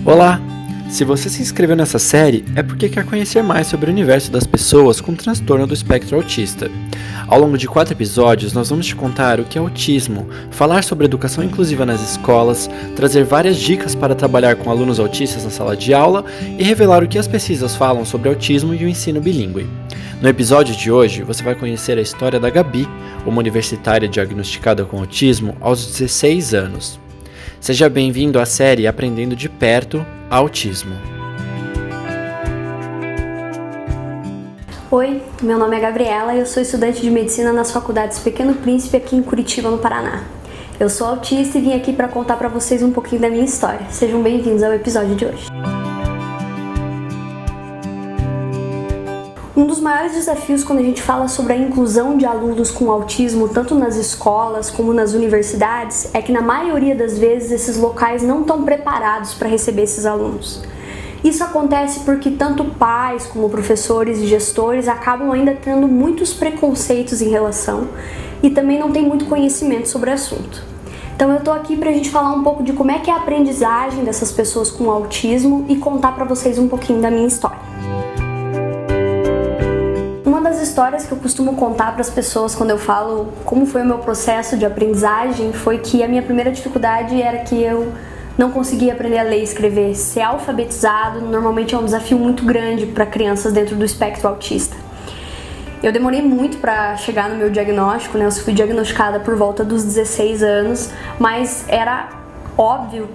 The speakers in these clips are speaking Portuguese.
Olá! Se você se inscreveu nessa série, é porque quer conhecer mais sobre o universo das pessoas com transtorno do espectro autista. Ao longo de 4 episódios, nós vamos te contar o que é autismo, falar sobre educação inclusiva nas escolas, trazer várias dicas para trabalhar com alunos autistas na sala de aula e revelar o que as pesquisas falam sobre autismo e o ensino bilíngue. No episódio de hoje, você vai conhecer a história da Gabi, uma universitária diagnosticada com autismo aos 16 anos. Seja bem-vindo à série Aprendendo de Perto Autismo. Oi, meu nome é Gabriela e eu sou estudante de medicina nas faculdades Pequeno Príncipe aqui em Curitiba, no Paraná. Eu sou autista e vim aqui para contar para vocês um pouquinho da minha história. Sejam bem-vindos ao episódio de hoje. Um dos maiores desafios quando a gente fala sobre a inclusão de alunos com autismo, tanto nas escolas como nas universidades, é que na maioria das vezes esses locais não estão preparados para receber esses alunos. Isso acontece porque tanto pais como professores e gestores acabam ainda tendo muitos preconceitos em relação e também não tem muito conhecimento sobre o assunto. Então eu tô aqui pra gente falar um pouco de como é que é a aprendizagem dessas pessoas com autismo e contar pra vocês um pouquinho da minha história. Uma das histórias que eu costumo contar para as pessoas quando eu falo como foi o meu processo de aprendizagem foi que a minha primeira dificuldade era que eu não conseguia aprender a ler e escrever. Ser alfabetizado normalmente é um desafio muito grande para crianças dentro do espectro autista. Eu demorei muito para chegar no meu diagnóstico, né? Eu fui diagnosticada por volta dos 16 anos, mas era óbvio,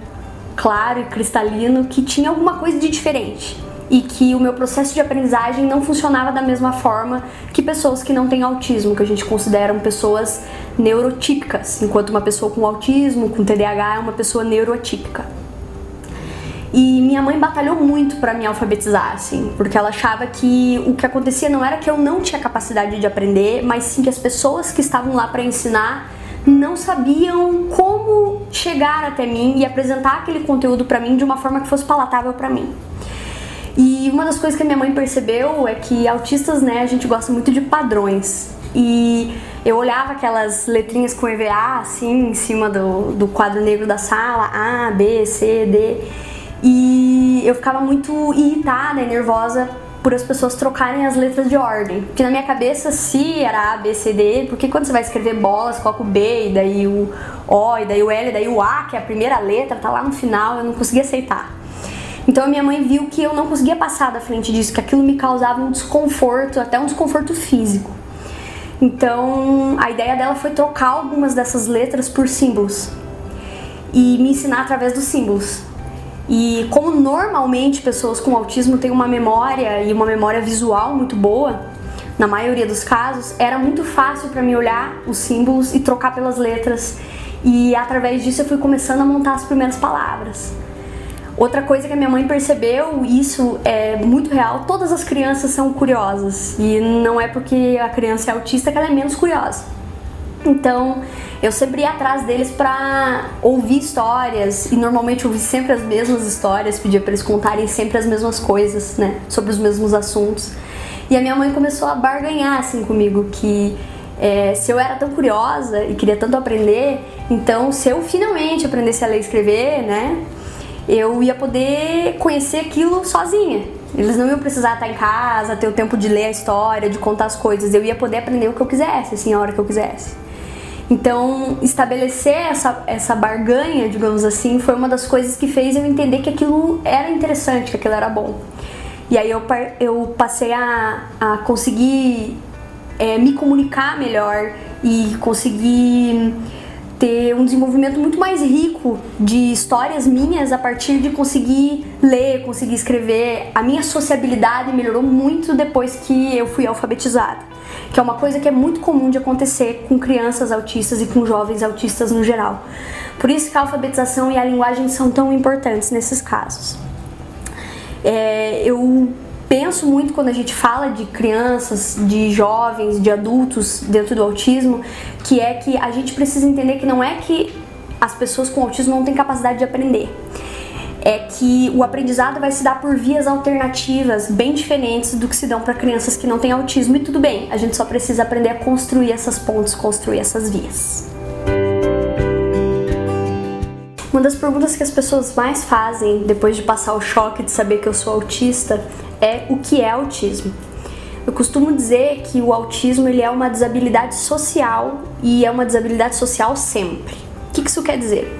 claro e cristalino que tinha alguma coisa de diferente. E que o meu processo de aprendizagem não funcionava da mesma forma que pessoas que não têm autismo, que a gente considera pessoas neurotípicas, enquanto uma pessoa com autismo, com TDAH, é uma pessoa neuroatípica. E minha mãe batalhou muito para me alfabetizar, assim, porque ela achava que o que acontecia não era que eu não tinha capacidade de aprender, mas sim que as pessoas que estavam lá para ensinar não sabiam como chegar até mim e apresentar aquele conteúdo para mim de uma forma que fosse palatável para mim. E uma das coisas que a minha mãe percebeu é que autistas, né, a gente gosta muito de padrões. E eu olhava aquelas letrinhas com EVA, assim, em cima do quadro negro da sala, A, B, C, D. E eu ficava muito irritada e nervosa por as pessoas trocarem as letras de ordem. Porque na minha cabeça, se era A, B, C, D, porque quando você vai escrever bola, você coloca o B, e daí o O, e daí o L, e daí o A, que é a primeira letra, tá lá no final, eu não conseguia aceitar. Então a minha mãe viu que eu não conseguia passar da frente disso, que aquilo me causava um desconforto, até um desconforto físico. Então a ideia dela foi trocar algumas dessas letras por símbolos e me ensinar através dos símbolos. E como normalmente pessoas com autismo têm uma memória e uma memória visual muito boa, na maioria dos casos, era muito fácil para mim olhar os símbolos e trocar pelas letras. E através disso eu fui começando a montar as primeiras palavras. Outra coisa que a minha mãe percebeu, isso é muito real, todas as crianças são curiosas. E não é porque a criança é autista que ela é menos curiosa. Então, eu sempre ia atrás deles pra ouvir histórias, e normalmente eu ouvi sempre as mesmas histórias, pedia pra eles contarem sempre as mesmas coisas, né, sobre os mesmos assuntos. E a minha mãe começou a barganhar assim comigo, que se eu era tão curiosa e queria tanto aprender, então se eu finalmente aprendesse a ler e escrever, né, eu ia poder conhecer aquilo sozinha. Eles não iam precisar estar em casa, ter o tempo de ler a história, de contar as coisas. Eu ia poder aprender o que eu quisesse, assim, a hora que eu quisesse. Então, estabelecer essa barganha, digamos assim, foi uma das coisas que fez eu entender que aquilo era interessante, que aquilo era bom. E aí eu passei a conseguir me comunicar melhor e conseguir ter um desenvolvimento muito mais rico de histórias minhas a partir de conseguir ler, conseguir escrever. A minha sociabilidade melhorou muito depois que eu fui alfabetizada, que é uma coisa que é muito comum de acontecer com crianças autistas e com jovens autistas no geral. Por isso que a alfabetização e a linguagem são tão importantes nesses casos. Eu penso muito quando a gente fala de crianças, de jovens, de adultos dentro do autismo, que é que a gente precisa entender que não é que as pessoas com autismo não têm capacidade de aprender. É que o aprendizado vai se dar por vias alternativas bem diferentes do que se dão para crianças que não têm autismo. E tudo bem, a gente só precisa aprender a construir essas pontes, construir essas vias. Uma das perguntas que as pessoas mais fazem depois de passar o choque de saber que eu sou autista é o que é autismo. Eu costumo dizer que o autismo ele é uma desabilidade social e é uma desabilidade social sempre. O que isso quer dizer?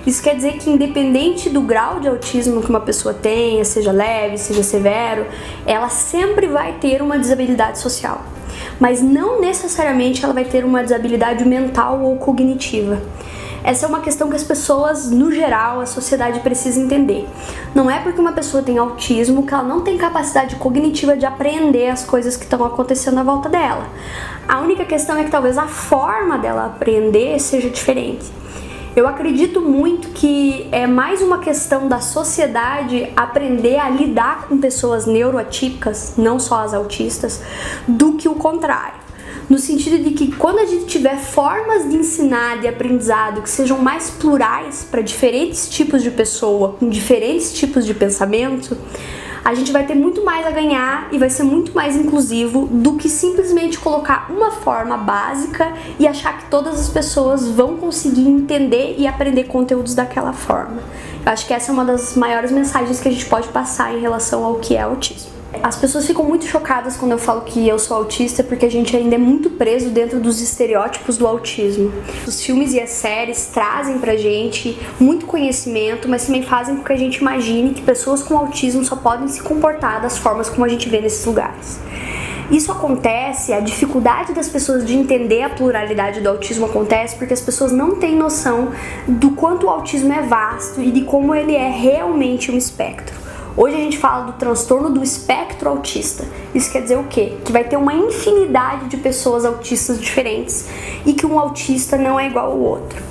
Isso quer dizer que independente do grau de autismo que uma pessoa tenha, seja leve, seja severo, ela sempre vai ter uma desabilidade social. Mas não necessariamente ela vai ter uma desabilidade mental ou cognitiva. Essa é uma questão que as pessoas, no geral, a sociedade precisa entender. Não é porque uma pessoa tem autismo que ela não tem capacidade cognitiva de aprender as coisas que estão acontecendo à volta dela. A única questão é que talvez a forma dela aprender seja diferente. Eu acredito muito que é mais uma questão da sociedade aprender a lidar com pessoas neuroatípicas, não só as autistas, do que o contrário. No sentido de que quando a gente tiver formas de ensinar, de aprendizado que sejam mais plurais para diferentes tipos de pessoa, com diferentes tipos de pensamento, a gente vai ter muito mais a ganhar e vai ser muito mais inclusivo do que simplesmente colocar uma forma básica e achar que todas as pessoas vão conseguir entender e aprender conteúdos daquela forma. Eu acho que essa é uma das maiores mensagens que a gente pode passar em relação ao que é autismo. As pessoas ficam muito chocadas quando eu falo que eu sou autista porque a gente ainda é muito preso dentro dos estereótipos do autismo. Os filmes e as séries trazem pra gente muito conhecimento, mas também fazem com que a gente imagine que pessoas com autismo só podem se comportar das formas como a gente vê nesses lugares. Isso acontece, a dificuldade das pessoas de entender a pluralidade do autismo acontece porque as pessoas não têm noção do quanto o autismo é vasto e de como ele é realmente um espectro. Hoje a gente fala do transtorno do espectro autista. Isso quer dizer o quê? Que vai ter uma infinidade de pessoas autistas diferentes e que um autista não é igual ao outro.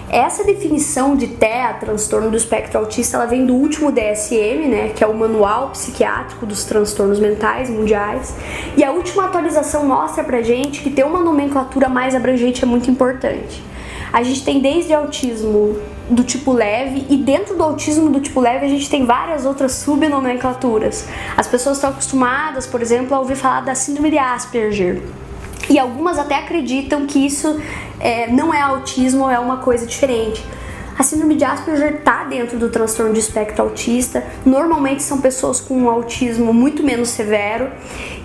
Essa definição de TEA, transtorno do espectro autista, ela vem do último DSM, né, que é o Manual Psiquiátrico dos Transtornos Mentais Mundiais. E a última atualização mostra pra gente que ter uma nomenclatura mais abrangente é muito importante. A gente tem desde autismo do tipo leve e dentro do autismo do tipo leve a gente tem várias outras subnomenclaturas. As pessoas estão acostumadas, por exemplo, a ouvir falar da síndrome de Asperger e algumas até acreditam que isso não é autismo, é uma coisa diferente. A síndrome de Asperger está dentro do transtorno de espectro autista. Normalmente são pessoas com um autismo muito menos severo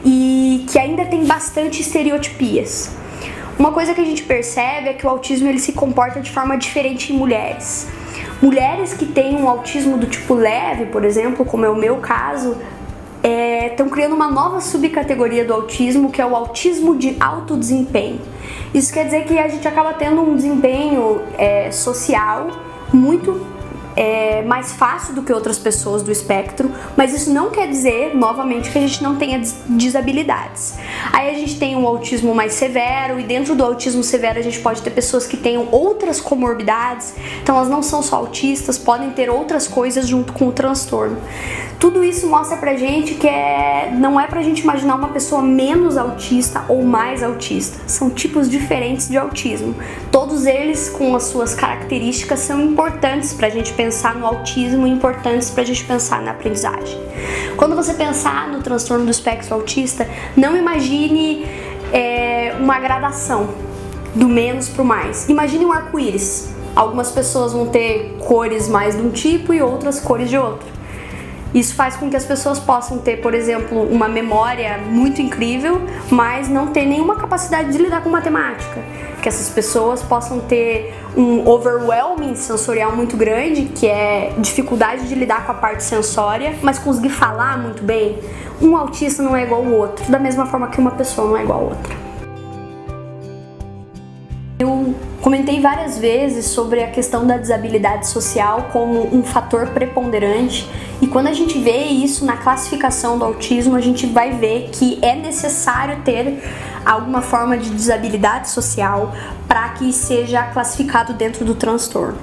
e que ainda tem bastante estereotipias. Uma coisa que a gente percebe é que o autismo ele se comporta de forma diferente em mulheres. Mulheres que têm um autismo do tipo leve, por exemplo, como é o meu caso, estão criando uma nova subcategoria do autismo, que é o autismo de alto desempenho. Isso quer dizer que a gente acaba tendo um desempenho social muito mais fácil do que outras pessoas do espectro, mas isso não quer dizer, novamente, que a gente não tenha desabilidades. Aí a gente tem um autismo mais severo e dentro do autismo severo a gente pode ter pessoas que tenham outras comorbidades, então elas não são só autistas, podem ter outras coisas junto com o transtorno. Tudo isso mostra pra gente que não é pra gente imaginar uma pessoa menos autista ou mais autista. São tipos diferentes de autismo. Todos eles, com as suas características, são importantes pra gente pensar no autismo e importantes pra gente pensar na aprendizagem. Quando você pensar no transtorno do espectro autista, não imagine uma gradação do menos pro mais. Imagine um arco-íris. Algumas pessoas vão ter cores mais de um tipo e outras cores de outro. Isso faz com que as pessoas possam ter, por exemplo, uma memória muito incrível, mas não ter nenhuma capacidade de lidar com matemática. Que essas pessoas possam ter um overwhelming sensorial muito grande, que é dificuldade de lidar com a parte sensória, mas conseguir falar muito bem. Um autista não é igual ao outro, da mesma forma que uma pessoa não é igual a outra. Eu comentei várias vezes sobre a questão da desabilidade social como um fator preponderante e quando a gente vê isso na classificação do autismo, a gente vai ver que é necessário ter alguma forma de desabilidade social para que seja classificado dentro do transtorno.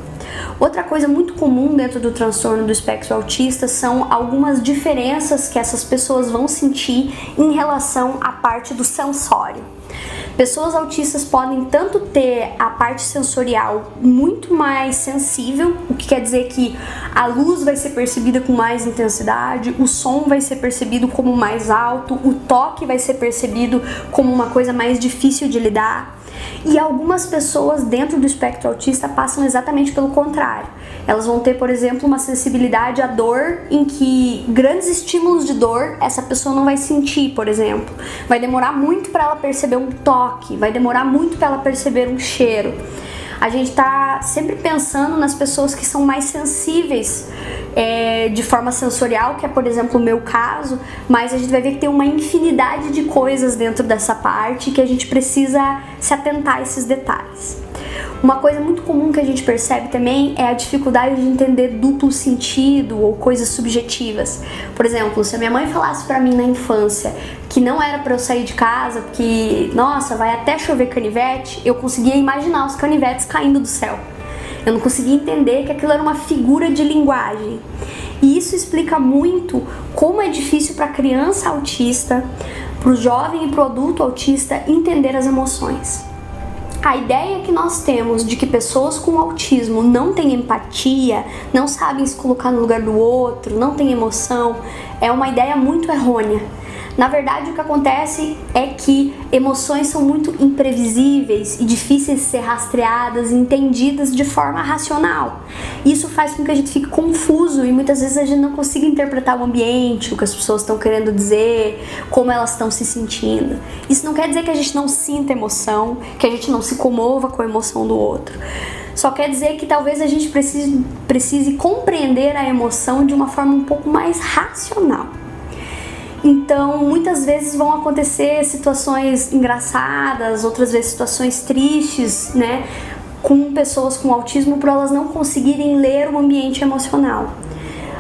Outra coisa muito comum dentro do transtorno do espectro autista são algumas diferenças que essas pessoas vão sentir em relação à parte do sensório. Pessoas autistas podem tanto ter a parte sensorial muito mais sensível, o que quer dizer que a luz vai ser percebida com mais intensidade, o som vai ser percebido como mais alto, o toque vai ser percebido como uma coisa mais difícil de lidar. E algumas pessoas dentro do espectro autista passam exatamente pelo contrário. Elas vão ter, por exemplo, uma sensibilidade à dor em que grandes estímulos de dor essa pessoa não vai sentir, por exemplo. Vai demorar muito para ela perceber um toque, vai demorar muito para ela perceber um cheiro. A gente está sempre pensando nas pessoas que são mais sensíveis de forma sensorial, que é, por exemplo, o meu caso, mas a gente vai ver que tem uma infinidade de coisas dentro dessa parte que a gente precisa se atentar a esses detalhes. Uma coisa muito comum que a gente percebe também é a dificuldade de entender duplo sentido ou coisas subjetivas. Por exemplo, se a minha mãe falasse pra mim na infância que não era pra eu sair de casa porque, nossa, vai até chover canivete, eu conseguia imaginar os canivetes caindo do céu. Eu não conseguia entender que aquilo era uma figura de linguagem. E isso explica muito como é difícil para a criança autista, para o jovem e para o adulto autista entender as emoções. A ideia que nós temos de que pessoas com autismo não têm empatia, não sabem se colocar no lugar do outro, não têm emoção, é uma ideia muito errônea. Na verdade, o que acontece é que emoções são muito imprevisíveis e difíceis de ser rastreadas e entendidas de forma racional. Isso faz com que a gente fique confuso e muitas vezes a gente não consiga interpretar o ambiente, o que as pessoas estão querendo dizer, como elas estão se sentindo. Isso não quer dizer que a gente não sinta emoção, que a gente não se comova com a emoção do outro. Só quer dizer que talvez a gente precise compreender a emoção de uma forma um pouco mais racional. Então, muitas vezes vão acontecer situações engraçadas, outras vezes situações tristes, né, com pessoas com autismo por elas não conseguirem ler o ambiente emocional.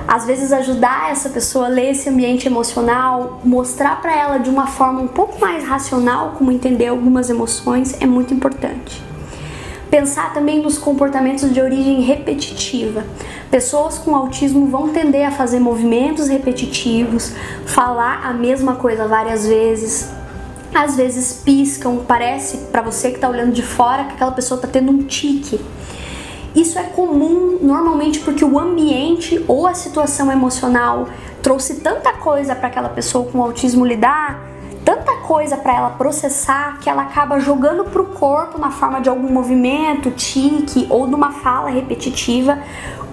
Às vezes ajudar essa pessoa a ler esse ambiente emocional, mostrar para ela de uma forma um pouco mais racional como entender algumas emoções é muito importante. Pensar também nos comportamentos de origem repetitiva. Pessoas com autismo vão tender a fazer movimentos repetitivos, falar a mesma coisa várias vezes, às vezes piscam, parece para você que está olhando de fora que aquela pessoa está tendo um tique. Isso é comum normalmente porque o ambiente ou a situação emocional trouxe tanta coisa para aquela pessoa com autismo lidar, tanta coisa para ela processar, que ela acaba jogando para o corpo na forma de algum movimento, tique ou de uma fala repetitiva.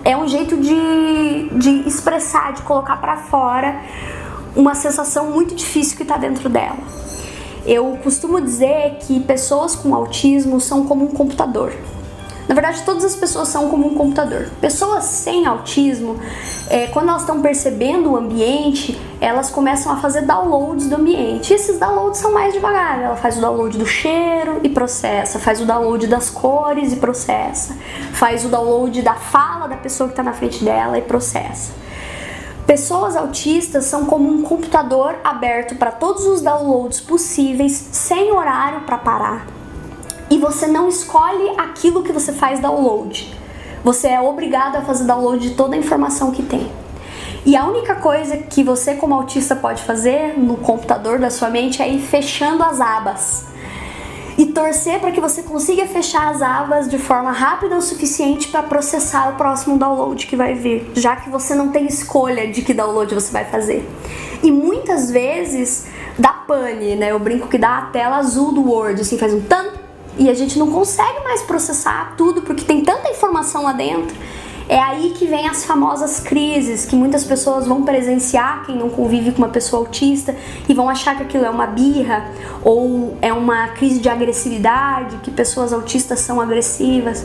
É um jeito de expressar, de colocar para fora uma sensação muito difícil que está dentro dela. Eu costumo dizer que pessoas com autismo são como um computador. Na verdade, todas as pessoas são como um computador. Pessoas sem autismo, quando elas estão percebendo o ambiente, elas começam a fazer downloads do ambiente. E esses downloads são mais devagar. Ela faz o download do cheiro e processa, faz o download das cores e processa, faz o download da fala da pessoa que está na frente dela e processa. Pessoas autistas são como um computador aberto para todos os downloads possíveis, sem horário para parar. E você não escolhe aquilo que você faz download. Você é obrigado a fazer download de toda a informação que tem. E a única coisa que você como autista pode fazer no computador da sua mente é ir fechando as abas. E torcer para que você consiga fechar as abas de forma rápida o suficiente para processar o próximo download que vai vir, já que você não tem escolha de que download você vai fazer. E muitas vezes dá pane, né? Eu brinco que dá a tela azul do Word, assim, faz um tan. E a gente não consegue mais processar tudo porque tem tanta informação lá dentro. É aí que vem as famosas crises que muitas pessoas vão presenciar, quem não convive com uma pessoa autista, e vão achar que aquilo é uma birra ou é uma crise de agressividade, que pessoas autistas são agressivas.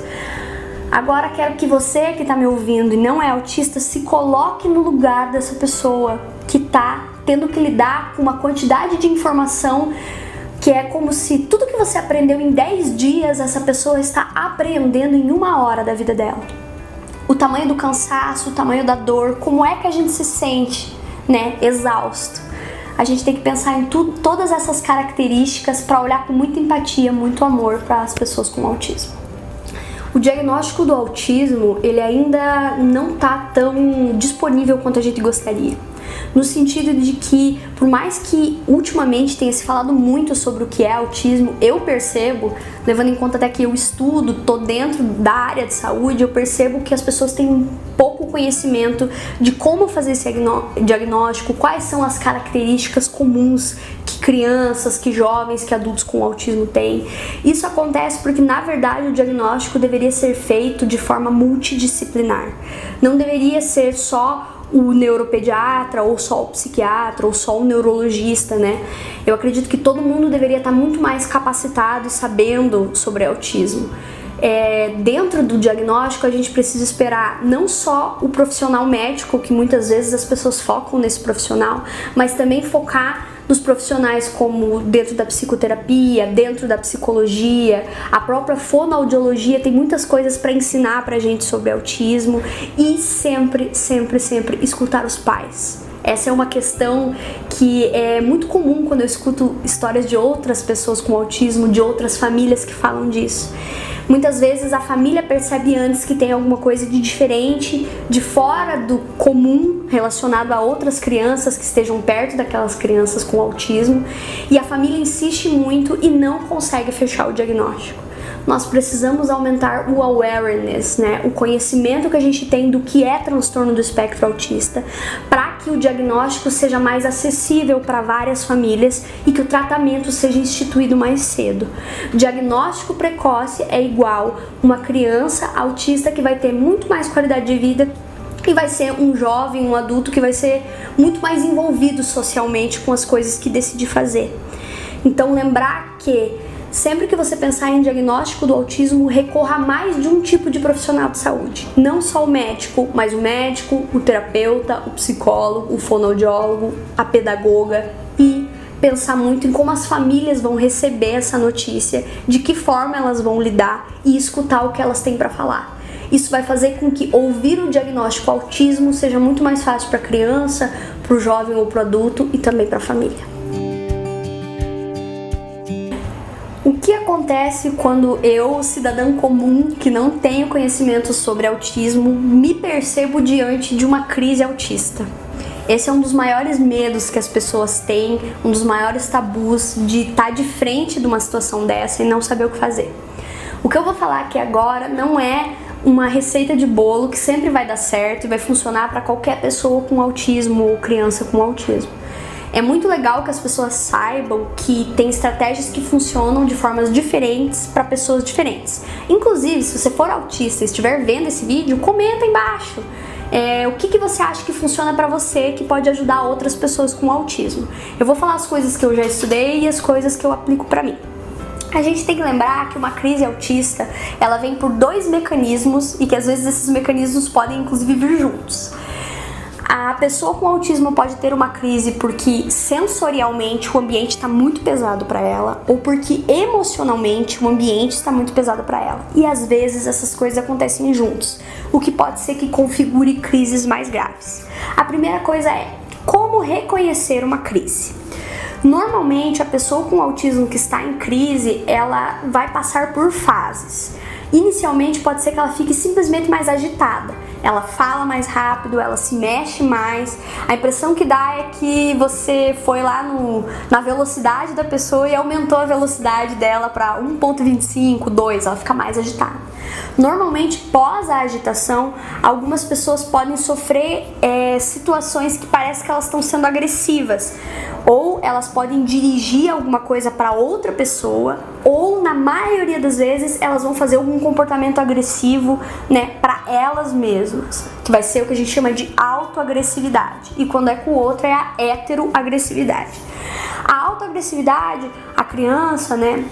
Agora quero que você que está me ouvindo e não é autista se coloque no lugar dessa pessoa que está tendo que lidar com uma quantidade de informação que é como se tudo que você aprendeu em 10 dias, essa pessoa está aprendendo em 1 hora da vida dela. O tamanho do cansaço, o tamanho da dor, como é que a gente se sente, né, exausto. A gente tem que pensar em todas essas características para olhar com muita empatia, muito amor para as pessoas com autismo. O diagnóstico do autismo, ele ainda não está tão disponível quanto a gente gostaria. No sentido de que, por mais que ultimamente tenha se falado muito sobre o que é autismo, eu percebo, levando em conta até que eu estudo, tô dentro da área de saúde, eu percebo que as pessoas têm pouco conhecimento de como fazer esse diagnóstico, quais são as características comuns que crianças, que jovens, que adultos com autismo têm. Isso acontece porque, na verdade, o diagnóstico deveria ser feito de forma multidisciplinar. Não deveria ser só o neuropediatra, ou só o psiquiatra, ou só o neurologista, né? Eu acredito que todo mundo deveria estar muito mais capacitado e sabendo sobre autismo. Dentro do diagnóstico, a gente precisa esperar não só o profissional médico, que muitas vezes as pessoas focam nesse profissional, mas também focar nos profissionais como dentro da psicoterapia, dentro da psicologia, a própria fonoaudiologia tem muitas coisas para ensinar pra gente sobre autismo, e sempre escutar os pais. Essa é uma questão que é muito comum quando eu escuto histórias de outras pessoas com autismo, de outras famílias que falam disso. Muitas vezes a família percebe antes que tem alguma coisa de diferente, de fora do comum, relacionado a outras crianças que estejam perto daquelas crianças com autismo, e a família insiste muito e não consegue fechar o diagnóstico. Nós precisamos aumentar o awareness, né? O conhecimento que a gente tem do que é transtorno do espectro autista, para que o diagnóstico seja mais acessível para várias famílias e que o tratamento seja instituído mais cedo. Diagnóstico precoce é igual uma criança autista que vai ter muito mais qualidade de vida e vai ser um jovem, um adulto que vai ser muito mais envolvido socialmente com as coisas que decidir fazer. Então, lembrar que sempre que você pensar em diagnóstico do autismo, recorra a mais de um tipo de profissional de saúde. Não só o médico, mas o médico, o terapeuta, o psicólogo, o fonoaudiólogo, a pedagoga, e pensar muito em como as famílias vão receber essa notícia, de que forma elas vão lidar e escutar o que elas têm para falar. Isso vai fazer com que ouvir o diagnóstico autismo seja muito mais fácil para a criança, para o jovem ou para o adulto e também para a família. O que acontece quando eu, cidadã comum, que não tenho conhecimento sobre autismo, me percebo diante de uma crise autista? Esse é um dos maiores medos que as pessoas têm, um dos maiores tabus de estar de frente de uma situação dessa e não saber o que fazer. O que eu vou falar aqui agora não é uma receita de bolo que sempre vai dar certo e vai funcionar para qualquer pessoa com autismo ou criança com autismo. É muito legal que as pessoas saibam que tem estratégias que funcionam de formas diferentes para pessoas diferentes. Inclusive, se você for autista e estiver vendo esse vídeo, comenta embaixo. O que você acha que funciona para você, que pode ajudar outras pessoas com autismo. Eu vou falar as coisas que eu já estudei e as coisas que eu aplico para mim. A gente tem que lembrar que uma crise autista, ela vem por dois mecanismos e que às vezes esses mecanismos podem inclusive vir juntos. A pessoa com autismo pode ter uma crise porque sensorialmente o ambiente está muito pesado para ela, ou porque emocionalmente o ambiente está muito pesado para ela. E às vezes essas coisas acontecem juntos, o que pode ser que configure crises mais graves. A primeira coisa é como reconhecer uma crise. Normalmente a pessoa com autismo que está em crise, ela vai passar por fases. Inicialmente pode ser que ela fique simplesmente mais agitada. Ela fala mais rápido, ela se mexe mais. A impressão que dá é que você foi lá na velocidade da pessoa e aumentou a velocidade dela para 1.25, 2, ela fica mais agitada. Normalmente, pós a agitação, algumas pessoas podem sofrer situações que parece que elas estão sendo agressivas. Ou elas podem dirigir alguma coisa para outra pessoa, ou na maioria das vezes elas vão fazer algum comportamento agressivo, né, para elas mesmas, que vai ser o que a gente chama de autoagressividade. E quando é com o outro é a heteroagressividade. A autoagressividade, a criança, né,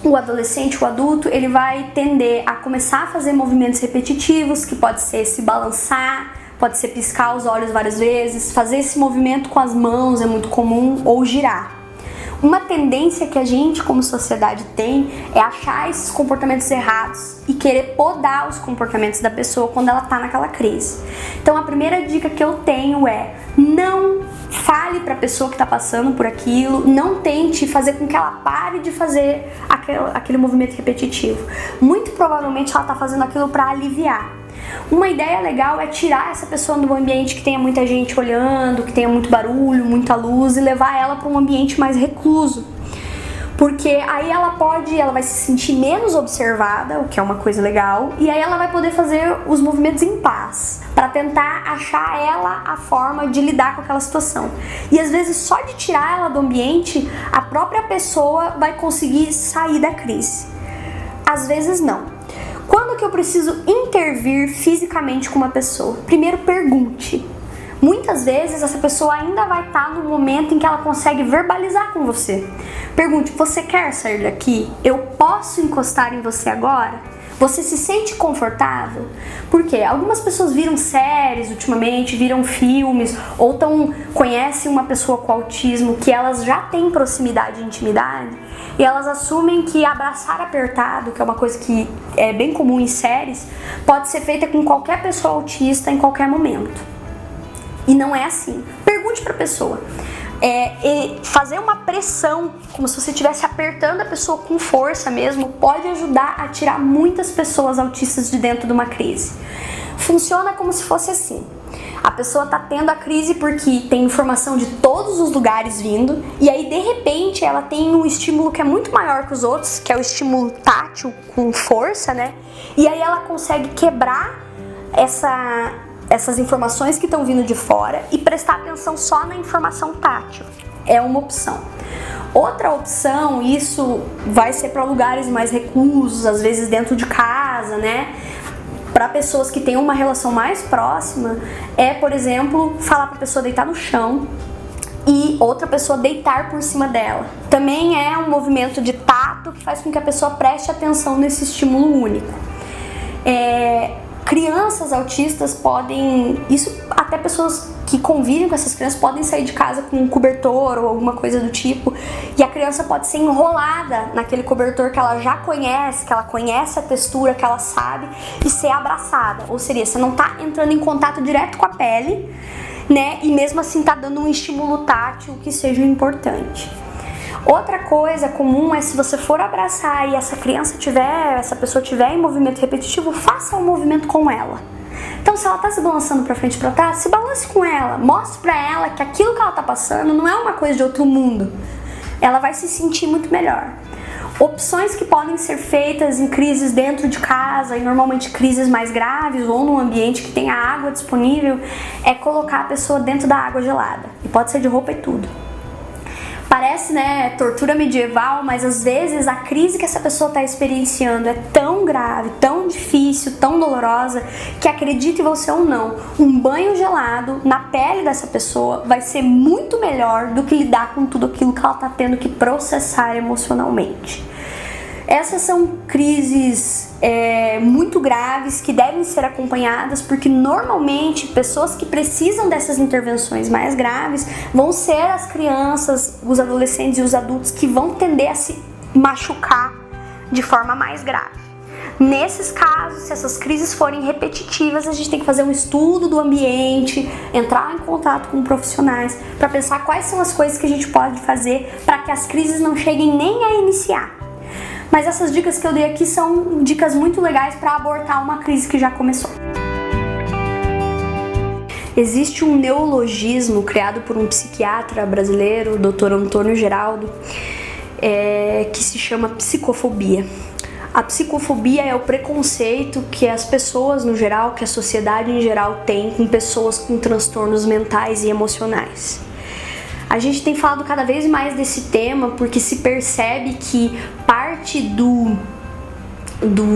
o adolescente, o adulto, ele vai tender a começar a fazer movimentos repetitivos, que pode ser se balançar, pode ser piscar os olhos várias vezes, fazer esse movimento com as mãos é muito comum, ou girar. Uma tendência que a gente como sociedade tem é achar esses comportamentos errados e querer podar os comportamentos da pessoa quando ela tá naquela crise. Então a primeira dica que eu tenho é: não fale para a pessoa que está passando por aquilo, não tente fazer com que ela pare de fazer aquele movimento repetitivo. Muito provavelmente ela está fazendo aquilo para aliviar. Uma ideia legal é tirar essa pessoa do ambiente que tenha muita gente olhando, que tenha muito barulho, muita luz, e levar ela para um ambiente mais recluso. Porque aí ela vai se sentir menos observada, o que é uma coisa legal, e aí ela vai poder fazer os movimentos em paz, para tentar achar ela a forma de lidar com aquela situação. E às vezes só de tirar ela do ambiente, a própria pessoa vai conseguir sair da crise. Às vezes não. Quando que eu preciso intervir fisicamente com uma pessoa? Primeiro, pergunte. Muitas vezes essa pessoa ainda vai estar no momento em que ela consegue verbalizar com você. Pergunte: você quer sair daqui? Eu posso encostar em você agora? Você se sente confortável? Porque algumas pessoas viram séries ultimamente, viram filmes, ou conhecem uma pessoa com autismo que elas já têm proximidade e intimidade, e elas assumem que abraçar apertado, que é uma coisa que é bem comum em séries, pode ser feita com qualquer pessoa autista em qualquer momento. E não é assim. Pergunte para a pessoa. Fazer uma pressão, como se você estivesse apertando a pessoa com força mesmo, pode ajudar a tirar muitas pessoas autistas de dentro de uma crise. Funciona como se fosse assim. A pessoa está tendo a crise porque tem informação de todos os lugares vindo, e aí de repente ela tem um estímulo que é muito maior que os outros, que é o estímulo tátil com força, né? E aí ela consegue quebrar essas informações que estão vindo de fora e prestar atenção só na informação tátil. É uma opção. Outra opção, isso vai ser para lugares mais reclusos, às vezes dentro de casa, né? Para pessoas que têm uma relação mais próxima, por exemplo, falar para a pessoa deitar no chão e outra pessoa deitar por cima dela. Também é um movimento de tato que faz com que a pessoa preste atenção nesse estímulo único. Crianças autistas até pessoas que convivem com essas crianças podem sair de casa com um cobertor ou alguma coisa do tipo, e a criança pode ser enrolada naquele cobertor que ela já conhece, que ela conhece a textura, que ela sabe, e ser abraçada. Ou seria, você não tá entrando em contato direto com a pele, né? E mesmo assim tá dando um estímulo tátil que seja importante. Outra coisa comum é, se você for abraçar e essa pessoa tiver em movimento repetitivo, faça um movimento com ela. Então, se ela tá se balançando pra frente e pra trás, se balance com ela, mostre pra ela que aquilo que ela tá passando não é uma coisa de outro mundo. Ela vai se sentir muito melhor. Opções que podem ser feitas em crises dentro de casa, e normalmente crises mais graves ou num ambiente que tenha água disponível, é colocar a pessoa dentro da água gelada. E pode ser de roupa e tudo. Parece, né, tortura medieval, mas às vezes a crise que essa pessoa está experienciando é tão grave, tão difícil, tão dolorosa, que, acredite você ou não, um banho gelado na pele dessa pessoa vai ser muito melhor do que lidar com tudo aquilo que ela está tendo que processar emocionalmente. Essas são crises muito graves que devem ser acompanhadas, porque normalmente pessoas que precisam dessas intervenções mais graves vão ser as crianças, os adolescentes e os adultos que vão tender a se machucar de forma mais grave. Nesses casos, se essas crises forem repetitivas, a gente tem que fazer um estudo do ambiente, entrar em contato com profissionais para pensar quais são as coisas que a gente pode fazer para que as crises não cheguem nem a iniciar. Mas essas dicas que eu dei aqui são dicas muito legais para abortar uma crise que já começou. Existe um neologismo criado por um psiquiatra brasileiro, o Dr. Antônio Geraldo, que se chama psicofobia. A psicofobia é o preconceito que as pessoas no geral, que a sociedade em geral tem com pessoas com transtornos mentais e emocionais. A gente tem falado cada vez mais desse tema porque se percebe que parte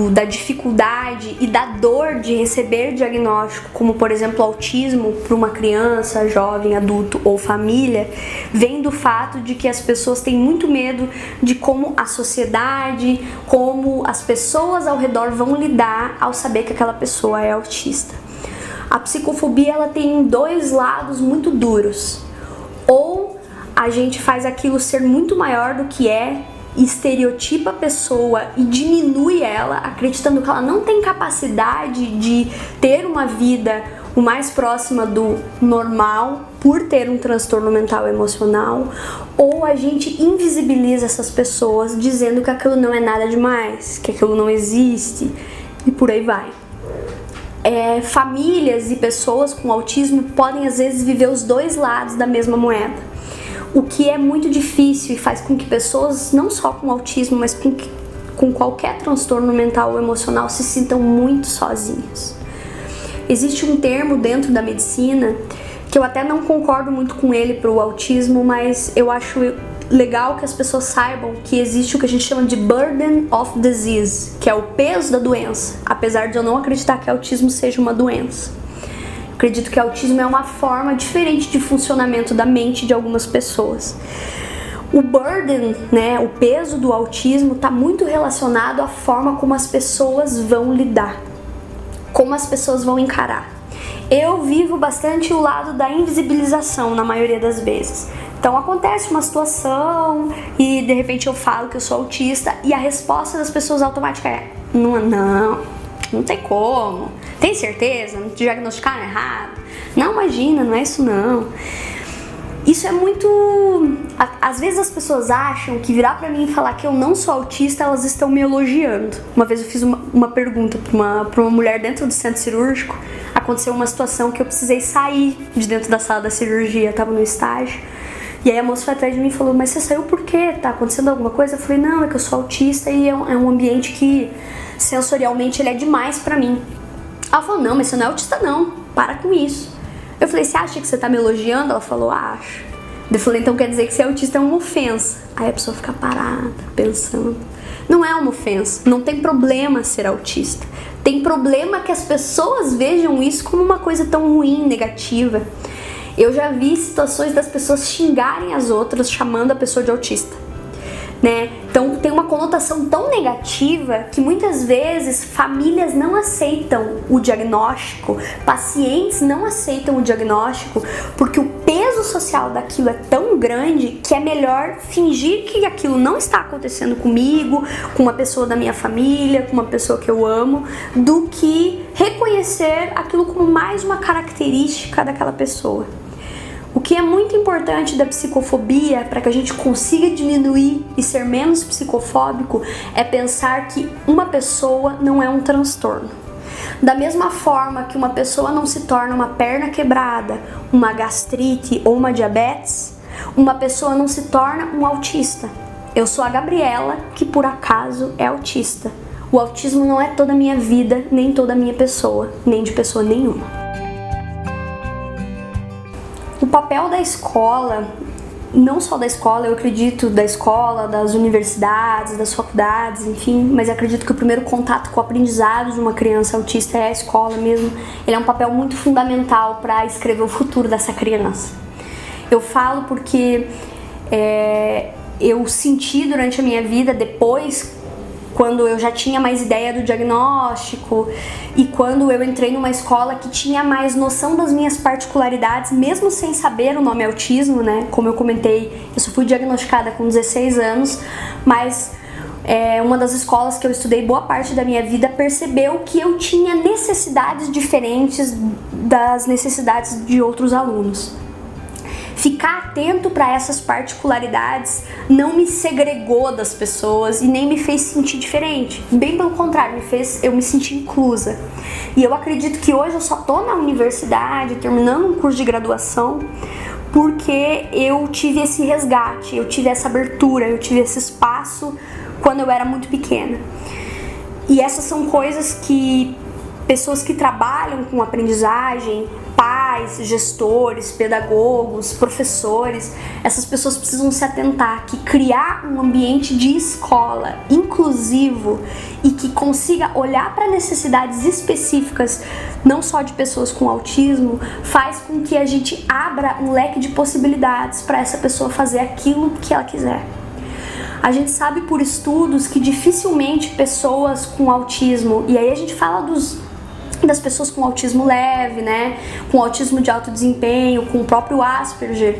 da dificuldade e da dor de receber diagnóstico, como por exemplo autismo, para uma criança, jovem, adulto ou família, vem do fato de que as pessoas têm muito medo de como a sociedade, como as pessoas ao redor vão lidar ao saber que aquela pessoa é autista. A psicofobia, ela tem dois lados muito duros. Ou a gente faz aquilo ser muito maior do que é, estereotipa a pessoa e diminui ela, acreditando que ela não tem capacidade de ter uma vida o mais próxima do normal por ter um transtorno mental e emocional, ou a gente invisibiliza essas pessoas dizendo que aquilo não é nada demais, que aquilo não existe e por aí vai. Famílias e pessoas com autismo podem às vezes viver os dois lados da mesma moeda. o que é muito difícil e faz com que pessoas, não só com autismo, mas com qualquer transtorno mental ou emocional, se sintam muito sozinhos. Existe um termo dentro da medicina que eu até não concordo muito com ele para o autismo, mas eu acho legal que as pessoas saibam que existe o que a gente chama de burden of disease, que é o peso da doença, apesar de eu não acreditar que autismo seja uma doença. Eu acredito que autismo é uma forma diferente de funcionamento da mente de algumas pessoas. O burden, né, o peso do autismo está muito relacionado à forma como as pessoas vão lidar, como as pessoas vão encarar. Eu vivo bastante o lado da invisibilização na maioria das vezes. Então acontece uma situação e de repente eu falo que eu sou autista e a resposta das pessoas automática é: não tem como, tem certeza? Não te diagnosticaram errado? Não, imagina, não é isso não. Isso é muito... Às vezes as pessoas acham que virar pra mim e falar que eu não sou autista, elas estão me elogiando. Uma vez eu fiz uma pergunta pra uma mulher dentro do centro cirúrgico. Aconteceu uma situação que eu precisei sair de dentro da sala da cirurgia, eu tava no estágio. E aí a moça foi atrás de mim e falou: mas você saiu por quê? Tá acontecendo alguma coisa? Eu falei: não, é que eu sou autista e é um ambiente que sensorialmente ele é demais pra mim. Ela falou: não, mas você não é autista não, para com isso. Eu falei: você acha que você tá me elogiando? Ela falou: acho. Eu falei: então quer dizer que ser autista é uma ofensa. Aí a pessoa fica parada, pensando. Não é uma ofensa, não tem problema ser autista. Tem problema que as pessoas vejam isso como uma coisa tão ruim, negativa. Eu já vi situações das pessoas xingarem as outras chamando a pessoa de autista, né? Então tem uma conotação tão negativa que muitas vezes famílias não aceitam o diagnóstico, pacientes não aceitam o diagnóstico porque o peso social daquilo é tão grande que é melhor fingir que aquilo não está acontecendo comigo, com uma pessoa da minha família, com uma pessoa que eu amo, do que reconhecer aquilo como mais uma característica daquela pessoa. O que é muito importante da psicofobia, para que a gente consiga diminuir e ser menos psicofóbico, é pensar que uma pessoa não é um transtorno. Da mesma forma que uma pessoa não se torna uma perna quebrada, uma gastrite ou uma diabetes, uma pessoa não se torna um autista. Eu sou a Gabriela, que por acaso é autista. O autismo não é toda a minha vida, nem toda a minha pessoa, nem de pessoa nenhuma. O papel da escola, não só da escola, eu acredito da escola, das universidades, das faculdades, enfim, mas eu acredito que o primeiro contato com o aprendizado de uma criança autista é a escola mesmo. Ele é um papel muito fundamental para escrever o futuro dessa criança. Eu falo porque eu senti durante a minha vida, depois, quando eu já tinha mais ideia do diagnóstico e quando eu entrei numa escola que tinha mais noção das minhas particularidades, mesmo sem saber o nome autismo, né? Como eu comentei, eu só fui diagnosticada com 16 anos, mas uma das escolas que eu estudei boa parte da minha vida percebeu que eu tinha necessidades diferentes das necessidades de outros alunos. Ficar atento para essas particularidades não me segregou das pessoas e nem me fez sentir diferente. Bem pelo contrário, eu me senti inclusa. E eu acredito que hoje eu só tô na universidade, terminando um curso de graduação, porque eu tive esse resgate, eu tive essa abertura, eu tive esse espaço quando eu era muito pequena. E essas são coisas que pessoas que trabalham com aprendizagem, pais, gestores, pedagogos, professores, essas pessoas precisam se atentar que criar um ambiente de escola inclusivo e que consiga olhar para necessidades específicas, não só de pessoas com autismo, faz com que a gente abra um leque de possibilidades para essa pessoa fazer aquilo que ela quiser. A gente sabe por estudos que dificilmente pessoas com autismo, e aí a gente fala das pessoas com autismo leve, né, com autismo de alto desempenho, com o próprio Asperger,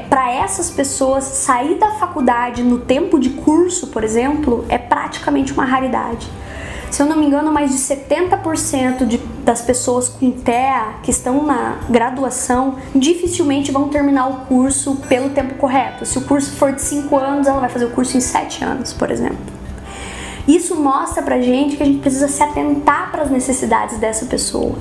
para essas pessoas sair da faculdade no tempo de curso, por exemplo, é praticamente uma raridade. Se eu não me engano, mais de 70% das pessoas com TEA que estão na graduação dificilmente vão terminar o curso pelo tempo correto. Se o curso for de 5 anos, ela vai fazer o curso em 7 anos, por exemplo. Isso mostra pra gente que a gente precisa se atentar para as necessidades dessa pessoa.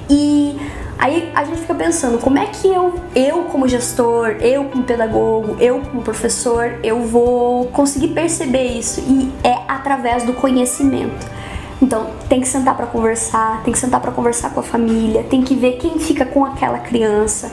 E Aí a gente fica pensando, como é que eu como gestor, eu como pedagogo, eu como professor, eu vou conseguir perceber isso? E é através do conhecimento. Então, tem que sentar para conversar, tem que sentar para conversar com a família, tem que ver quem fica com aquela criança,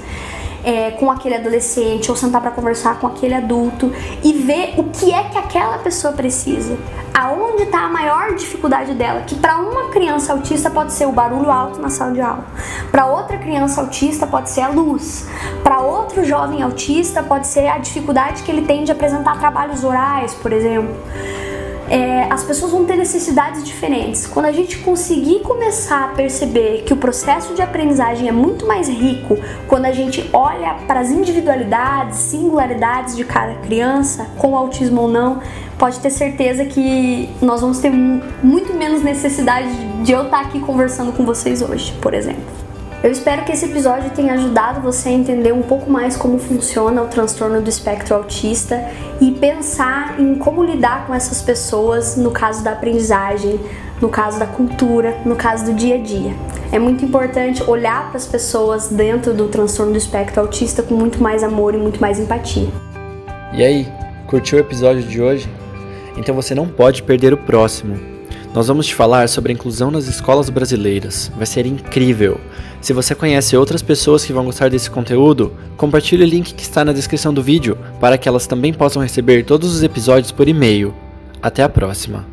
com aquele adolescente, ou sentar para conversar com aquele adulto e ver o que é que aquela pessoa precisa. Aonde está a maior dificuldade dela, que para uma criança autista pode ser o barulho alto na sala de aula, para outra criança autista pode ser a luz, para outro jovem autista pode ser a dificuldade que ele tem de apresentar trabalhos orais, por exemplo. As pessoas vão ter necessidades diferentes. Quando a gente conseguir começar a perceber que o processo de aprendizagem é muito mais rico, quando a gente olha para as individualidades, singularidades de cada criança, com autismo ou não, pode ter certeza que nós vamos ter muito menos necessidade de eu estar aqui conversando com vocês hoje, por exemplo. Eu espero que esse episódio tenha ajudado você a entender um pouco mais como funciona o transtorno do espectro autista e pensar em como lidar com essas pessoas no caso da aprendizagem, no caso da cultura, no caso do dia a dia. É muito importante olhar para as pessoas dentro do transtorno do espectro autista com muito mais amor e muito mais empatia. E aí, curtiu o episódio de hoje? Então você não pode perder o próximo. Nós vamos te falar sobre a inclusão nas escolas brasileiras. Vai ser incrível! Se você conhece outras pessoas que vão gostar desse conteúdo, compartilhe o link que está na descrição do vídeo para que elas também possam receber todos os episódios por e-mail. Até a próxima!